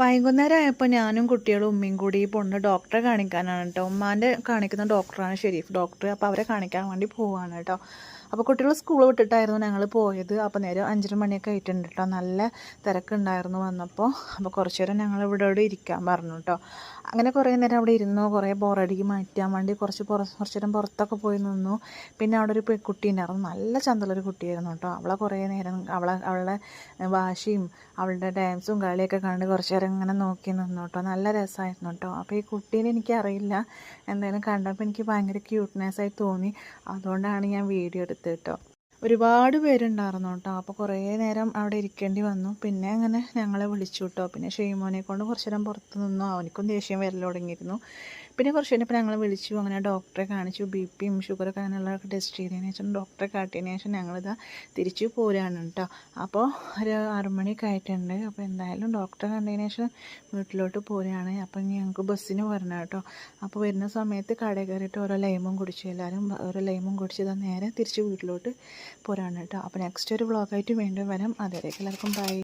വൈകുന്നേരം ആയപ്പോൾ ഞാനും കുട്ടികളും ഉമ്മയും കൂടി പോണ് ഡോക്ടറെ കാണിക്കാനാണ് കേട്ടോ. ഉമ്മാൻ്റെ കാണിക്കുന്ന ഡോക്ടറാണ് ഷെരീഫ് ഡോക്ടർ. അപ്പോൾ അവരെ കാണിക്കാൻ വേണ്ടി പോവാണ് കേട്ടോ. അപ്പോൾ കുട്ടികൾ സ്കൂൾ വിട്ടിട്ടായിരുന്നു ഞങ്ങൾ പോയത്. അപ്പോൾ നേരം 5:30 മണിയൊക്കെ ആയിട്ടുണ്ട് കേട്ടോ. നല്ല തിരക്കുണ്ടായിരുന്നു വന്നപ്പോൾ. അപ്പോൾ കുറച്ച് നേരം ഞങ്ങൾ ഇവിടെ ഇരിക്കാൻ പറഞ്ഞു കേട്ടോ. അങ്ങനെ കുറേ നേരം അവിടെ ഇരുന്നു. കുറേ ബോറടിക്ക് മാറ്റാൻ വേണ്ടി കുറച്ച് നേരം പുറത്തൊക്കെ പോയി നിന്നു. പിന്നെ അവിടെ ഒരു കുട്ടി ഉണ്ടായിരുന്നു, നല്ല ചന്തമുള്ളൊരു കുട്ടിയായിരുന്നു കേട്ടോ. അവളെ കുറേ നേരം അവളുടെ വാശിയും അവളുടെ ഡാൻസും കളിയൊക്കെ കണ്ട് കുറച്ച് നേരം ഇങ്ങനെ നോക്കി നിന്നു കേട്ടോ. നല്ല രസമായിരുന്നു കേട്ടോ. അപ്പോൾ ഈ കുട്ടീനെ എനിക്കറിയില്ല, എന്തായാലും കണ്ടപ്പോൾ എനിക്ക് ഭയങ്കര ക്യൂട്ട്നെസ്സായി തോന്നി. അതുകൊണ്ടാണ് ഞാൻ വീഡിയോ എടുത്തത് കേട്ടോ. ഒരുപാട് പേരുണ്ടായിരുന്നു കേട്ടോ. അപ്പോൾ കുറേ നേരം അവിടെ ഇരിക്കേണ്ടി വന്നു. പിന്നെ അങ്ങനെ ഞങ്ങളെ വിളിച്ചു കേട്ടോ. പിന്നെ ഷെയ്മോനെ കൊണ്ട് കുറച്ച് നേരം പുറത്ത് നിന്നു. അവനിക്കും ദേഷ്യം വരൽ തുടങ്ങിയിരുന്നു. പിന്നെ കുറച്ച് കഴിഞ്ഞപ്പോൾ ഞങ്ങൾ വിളിച്ചു. അങ്ങനെ ഡോക്ടറെ കാണിച്ചു. ബി.പിയും ഷുഗറൊക്കെ അങ്ങനെയുള്ളതൊക്കെ ടെസ്റ്റ് ചെയ്തതിന് ശേഷം ഡോക്ടറെ കാട്ടിയതിന് ശേഷം ഞങ്ങളിതാ തിരിച്ചു പോരാണ് കേട്ടോ. അപ്പോൾ ഒരു 6 മണിയൊക്കെ ആയിട്ടുണ്ട്. അപ്പോൾ എന്തായാലും ഡോക്ടറെ കണ്ടതിന് ശേഷം വീട്ടിലോട്ട് പോരുകയാണ്. അപ്പോൾ ഞങ്ങൾക്ക് ബസ്സിന് വരണം കേട്ടോ. അപ്പോൾ വരുന്ന സമയത്ത് കടയിൽ കയറിയിട്ട് ഓരോ ലൈമും കുടിച്ചു. എല്ലാവരും ഓരോ ലൈമും കുടിച്ച് നേരെ തിരിച്ച് വീട്ടിലോട്ട് പോരാണ് കേട്ടോ. അപ്പോൾ നെക്സ്റ്റ് ഒരു വ്ളോഗായിട്ട് വീണ്ടും വരാം. അതുവരേക്കും എല്ലാവർക്കും ബൈ.